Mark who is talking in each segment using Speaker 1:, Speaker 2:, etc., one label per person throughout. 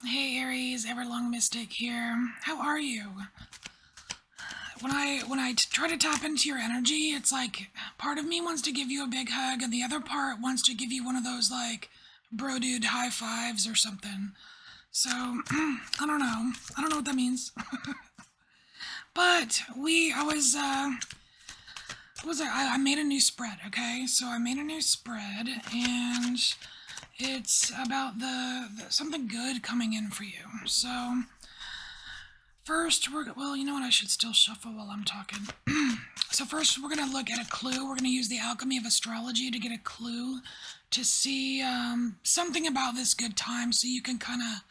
Speaker 1: Hey Aries, EverlongMystic here. How are you? When I try to tap into your energy, it's like part of me wants to give you a big hug, and the other part wants to give you one of those like bro dude high fives or something. So I don't know. I don't know what that means. But I made a new spread. Okay, so I made a new spread, and it's about the something good coming in for you. So first, well, you know what? I should still shuffle while I'm talking. So first, we're going to look at a clue. We're going to use the alchemy of astrology to get a clue to see something about this good time, so you can kind of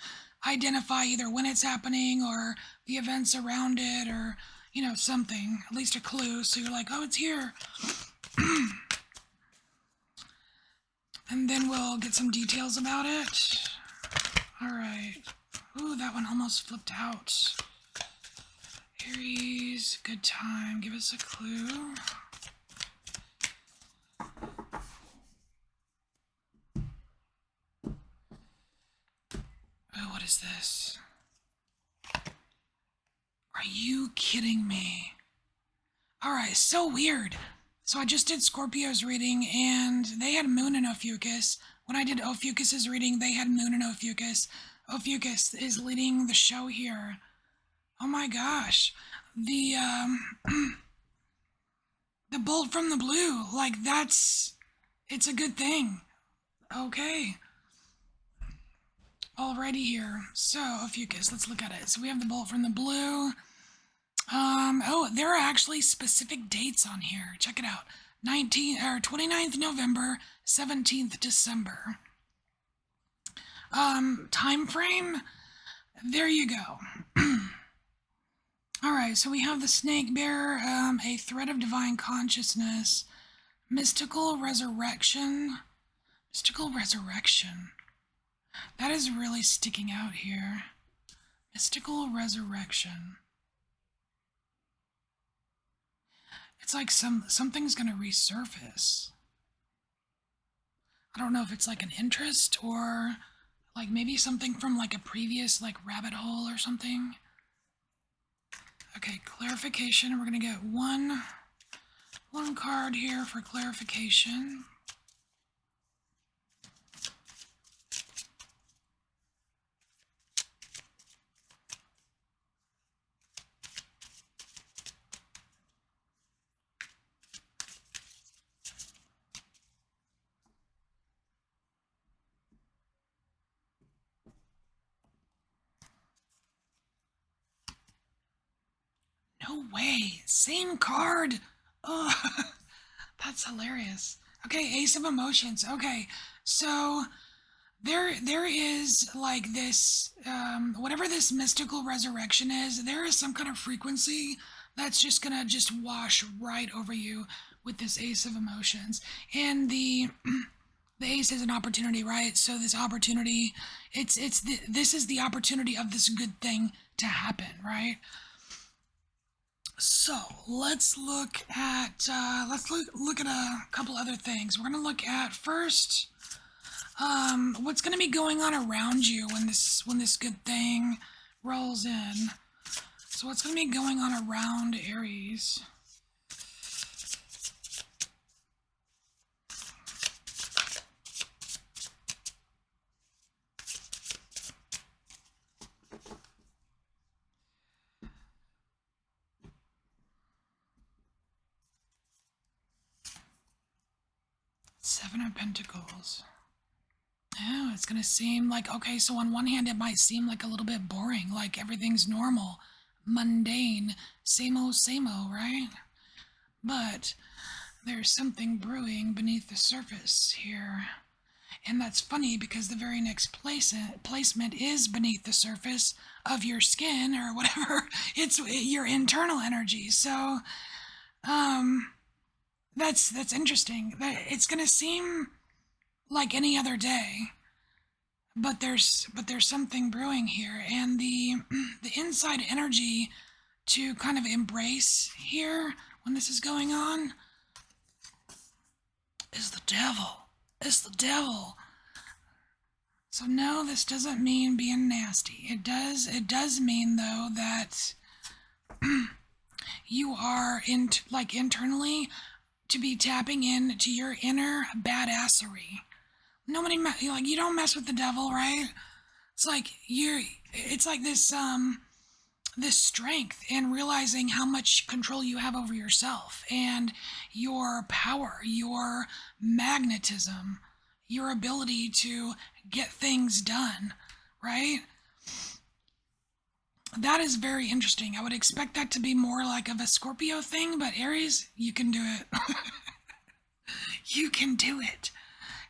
Speaker 1: identify either when it's happening or the events around it, or something, at least a clue, so you're like, oh, it's here. And then we'll get some details about it. All right. Ooh, that one almost flipped out. Aries, good time. Give us a clue. Oh, what is this? Are you kidding me? Alright, so weird. So I just did Scorpio's reading, and they had Moon in Ophiuchus. When I did Ophiuchus's reading, they had Moon in Ophiuchus. Ophiuchus is leading the show here. Oh my gosh. The, the bolt from the blue, like it's a good thing. Okay. Alrighty here. So, Ophiuchus, let's look at it. So we have the bolt from the blue. Oh, there are actually specific dates on here. Check it out. 29th November, 17th December. Time frame? There you go. Alright, so we have the snake bearer, a thread of divine consciousness, mystical resurrection. Mystical resurrection. That is really sticking out here. Mystical resurrection. It's like something's gonna resurface. I don't know if it's like an interest or like maybe something from like a previous like rabbit hole or something. Okay, clarification. We're gonna get one card here for clarification. No way. Same card. Oh, that's hilarious. Okay, Ace of Emotions. Okay, so there is like this, whatever this mystical resurrection is, there is some kind of frequency that's just gonna just wash right over you with this Ace of Emotions. And the ace is an opportunity, right? So this opportunity, this is the opportunity of this good thing to happen, right? So let's look at a couple other things. We're gonna look at first what's gonna be going on around you when this good thing rolls in. So what's gonna be going on around Aries? Seven of Pentacles. Oh, it's gonna seem like, okay, so on one hand it might seem like a little bit boring, like everything's normal, mundane, same old, right? But there's something brewing beneath the surface here. And that's funny because the very next placement is beneath the surface of your skin or whatever. It's your internal energy. So, that's interesting. It's gonna seem like any other day, but there's something brewing here, and the inside energy to kind of embrace here when this is going on is the devil. It's the devil. So no, this doesn't mean being nasty. It does mean though that you are internally to be tapping into your inner badassery. Nobody like you don't mess with the devil, right? It's like it's like this strength and realizing how much control you have over yourself and your power, your magnetism, your ability to get things done, right? That is very interesting. I would expect that to be more like of a Scorpio thing, but Aries, you can do it. You can do it.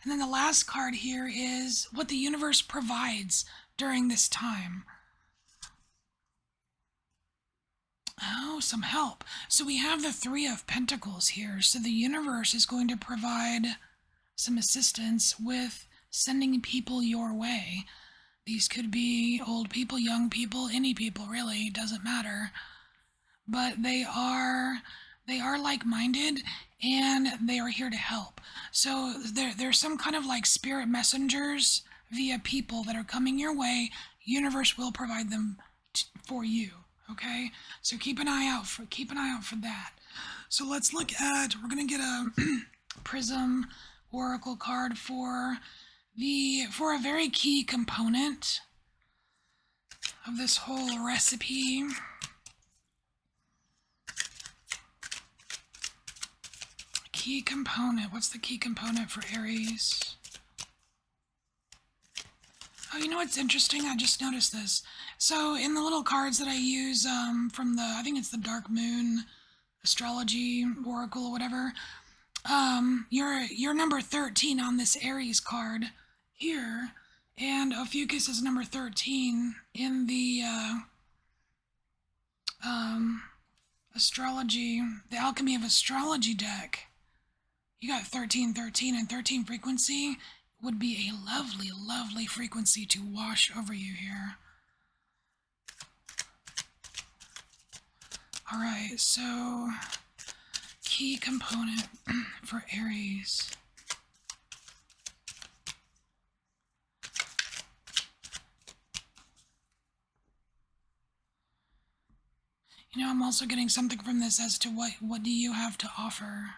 Speaker 1: And then the last card here is what the universe provides during this time. Oh, some help. So we have the Three of Pentacles here. So the universe is going to provide some assistance with sending people your way. These could be old people, young people, any people really, doesn't matter. But they are like-minded and they are here to help. So there's some kind of like spirit messengers via people that are coming your way. Universe will provide them for you. Okay, so keep an eye out for that. So let's look at. We're gonna get a Prism Oracle card for a very key component of this whole recipe. Key component. What's the key component for Aries? Oh, you know what's interesting? I just noticed this. So in the little cards that I use from I think it's the Dark Moon Astrology Oracle or whatever, you're number 13 on this Aries card here, and Ophiuchus is number 13 in the the Alchemy of Astrology deck. You got 13, 13, and 13 frequency would be a lovely, lovely frequency to wash over you here. Alright, so key component for Aries. You know, I'm also getting something from this as to what do you have to offer?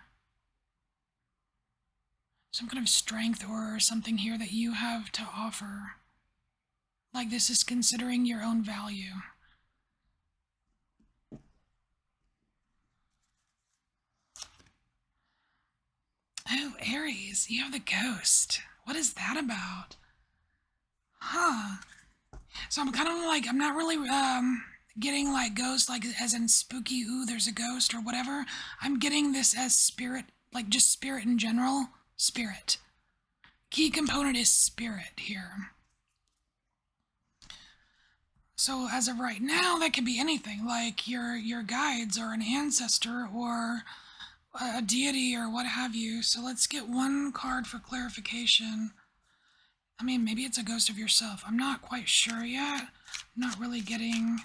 Speaker 1: Some kind of strength or something here that you have to offer. Like this is considering your own value. Oh, Aries, you have the ghost. What is that about? Huh. So I'm kind of like, I'm not really getting like ghost, like as in spooky, ooh, there's a ghost or whatever. I'm getting this as spirit, like just spirit in general. Spirit. Key component is spirit here. So as of right now, that could be anything, like your guides or an ancestor or a deity or what have you. So let's get one card for clarification. I mean, maybe it's a ghost of yourself. I'm not quite sure yet. I'm not really getting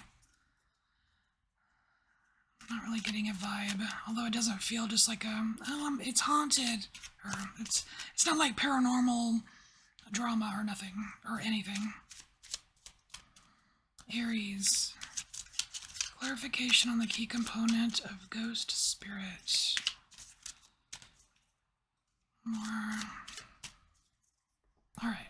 Speaker 1: a vibe. Although it doesn't feel just like it's haunted, or it's not like paranormal drama or nothing or anything. Aries. Clarification on the key component of ghost spirit. More. All right.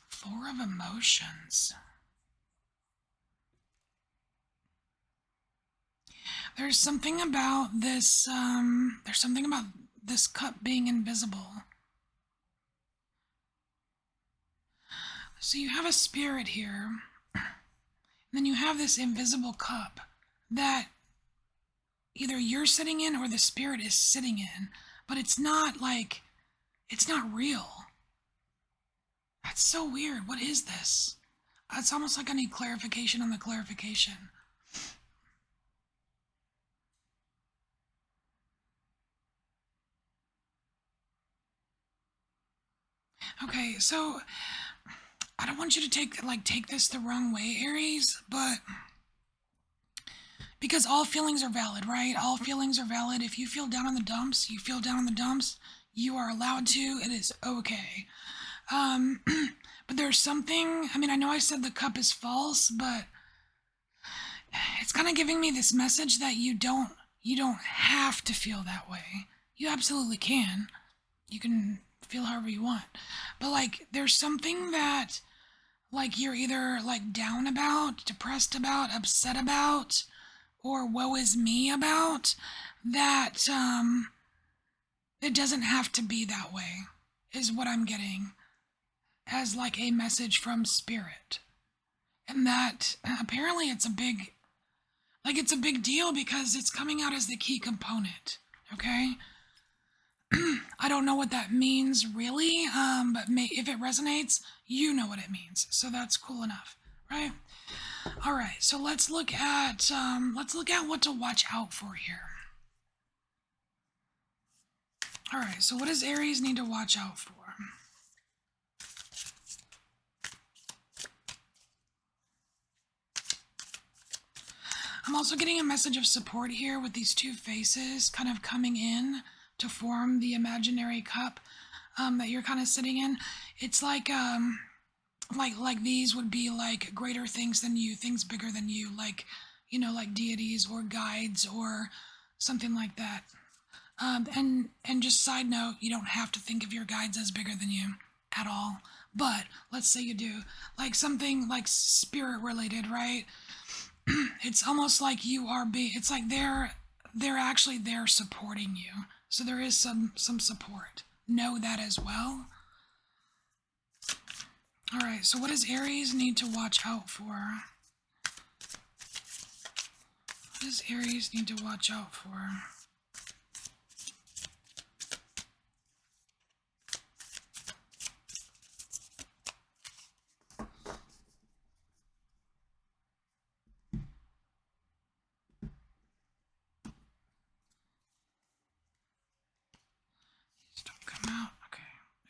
Speaker 1: Four of Emotions. There's something about this, cup being invisible. So you have a spirit here, and then you have this invisible cup that either you're sitting in or the spirit is sitting in, but it's not real. That's so weird. What is this? It's almost like I need clarification on the clarification. Okay, so I don't want you to take this the wrong way, Aries, but because all feelings are valid, right? All feelings are valid. If you feel down in the dumps, you feel down in the dumps. You are allowed to. It is okay. But there's something, I mean, I know I said the cup is false, but it's kind of giving me this message that you don't have to feel that way. You absolutely can. You can feel however you want. But like there's something that like you're either like down about, depressed about, upset about, or woe is me about, that it doesn't have to be that way, is what I'm getting as like a message from spirit. And that apparently it's a big deal because it's coming out as the key component, okay? I don't know what that means really, but if it resonates, you know what it means. So that's cool enough, right? All right, so let's look at what to watch out for here. All right, so what does Aries need to watch out for? I'm also getting a message of support here with these two faces kind of coming in to form the imaginary cup that you're kind of sitting in. It's like these would be like greater things than you, things bigger than you, like, you know, like deities or guides or something like that. And just side note, you don't have to think of your guides as bigger than you at all. But let's say you do, like something like spirit related, right? It's almost like it's like they're actually there supporting you. So there is some support. Know that as well. All right, so what does Aries need to watch out for? What does Aries need to watch out for?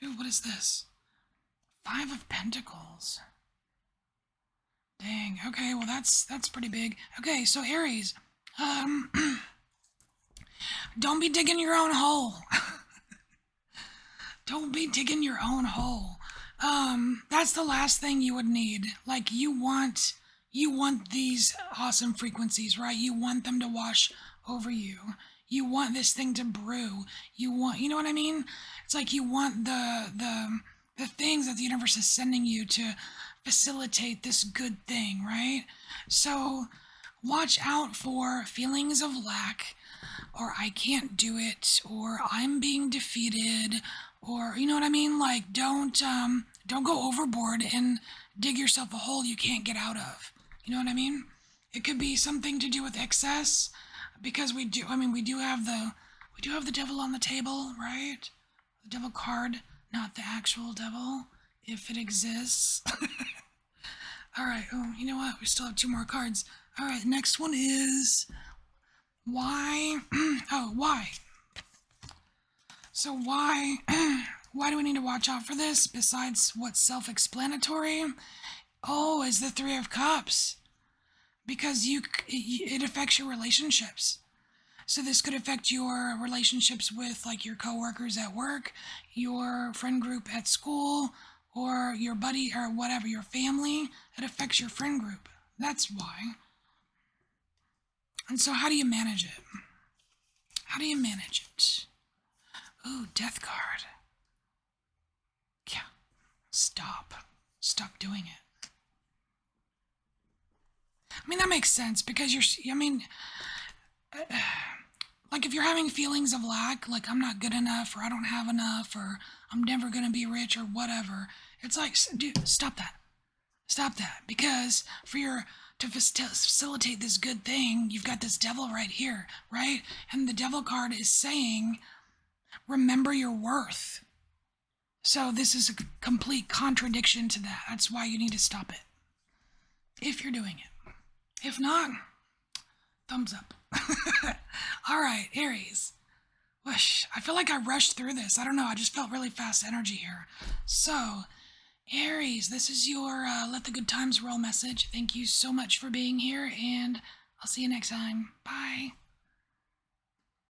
Speaker 1: Ooh, what is this? 5 of Pentacles. Dang. Okay, well that's pretty big. Okay, so Aries, don't be digging your own hole. Don't be digging your own hole. That's the last thing you would need. Like you want these awesome frequencies, right? You want them to wash over you. You want this thing to brew. You know what I mean? It's like you want the things that the universe is sending you to facilitate this good thing, right? So watch out for feelings of lack, or I can't do it, or I'm being defeated, or you know what I mean? Like don't go overboard and dig yourself a hole you can't get out of. You know what I mean? It could be something to do with excess, because we do have the devil on the table, right? The devil card, not the actual devil, if it exists. All right. Oh, you know what? We still have 2 more cards. All right. Next one is why. Oh, why? So why? Why do we need to watch out for this? Besides what's self-explanatory? Oh, is the 3 of Cups. Because it affects your relationships. So this could affect your relationships with like your coworkers at work, your friend group at school, or your buddy or whatever, your family. It affects your friend group. That's why. And so how do you manage it? How do you manage it? Ooh, Death card. Yeah. Stop doing it. I mean, that makes sense because like if you're having feelings of lack, like I'm not good enough, or I don't have enough, or I'm never going to be rich, or whatever, it's like, dude, stop that. Stop that. Because to facilitate this good thing, you've got this devil right here, right? And the devil card is saying, remember your worth. So this is a complete contradiction to that. That's why you need to stop it. If you're doing it. If not, thumbs up. All right, Aries. Whoosh, I feel like I rushed through this. I don't know. I just felt really fast energy here. So, Aries, this is your Let the Good Times Roll message. Thank you so much for being here, and I'll see you next time. Bye.